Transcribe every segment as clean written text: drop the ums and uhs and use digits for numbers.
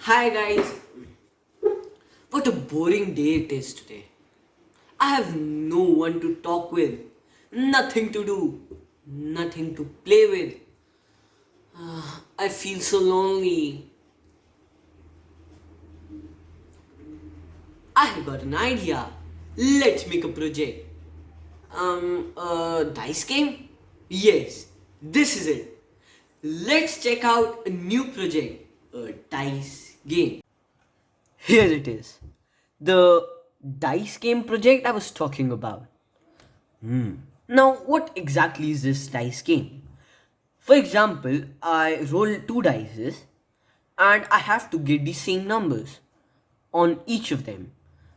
Hi guys, what a boring day it is today. I have no one to talk with, nothing to do, nothing to play with. I feel so lonely. I have got an idea. Let's make a project. A dice game? Yes, this is it. Let's check out a new project, a dice game. Here it is. The dice game project I was talking about. Now, what exactly is this dice game? For example, I roll two dices and I have to get the same numbers on each of them.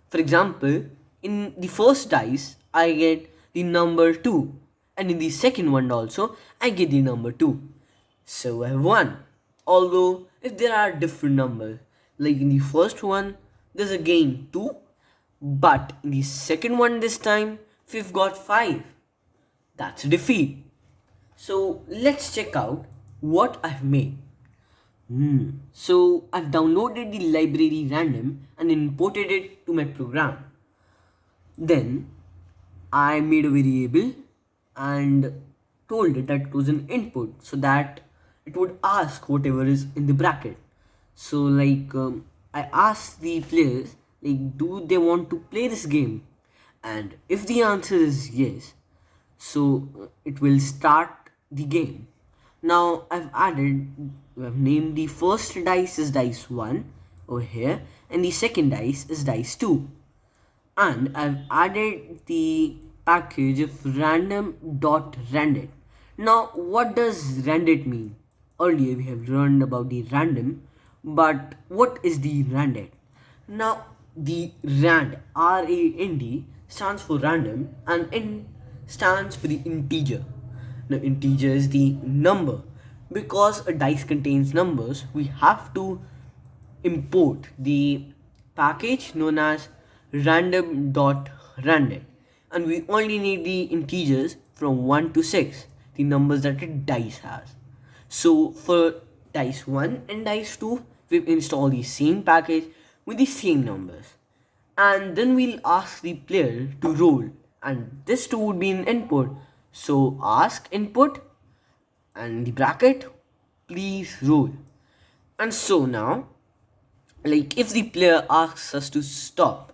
For example, in the first dice, I get the number 2, and in the second one also, I get the number 2. So I have won. Although, if there are different numbers, like in the first one, there's again 2, but in the second one this time, we've got 5. That's a defeat. So let's check out what I've made. So I've downloaded the library random and imported it to my program. Then I made a variable and told it that it was an input so that it would ask whatever is in the bracket. So I asked the players do they want to play this game, and if the answer is yes, so it will start the game. Now I've named the first dice as dice 1 over here, and the second dice is dice 2, and I've added the package of random.randit. Now, what does randit mean? Earlier we have learned about the random, but what is the randit? Now, the rand stands for random, and N stands for the integer. Now, integer is the number. Because a dice contains numbers, we have to import the package known as random.random, and we only need the integers from 1 to 6, the numbers that a dice has. So for dice 1 and dice 2, we've installed the same package with the same numbers, and then we'll ask the player to roll, and this too would be an input. So ask input and the bracket, please roll. And so now, if the player asks us to stop,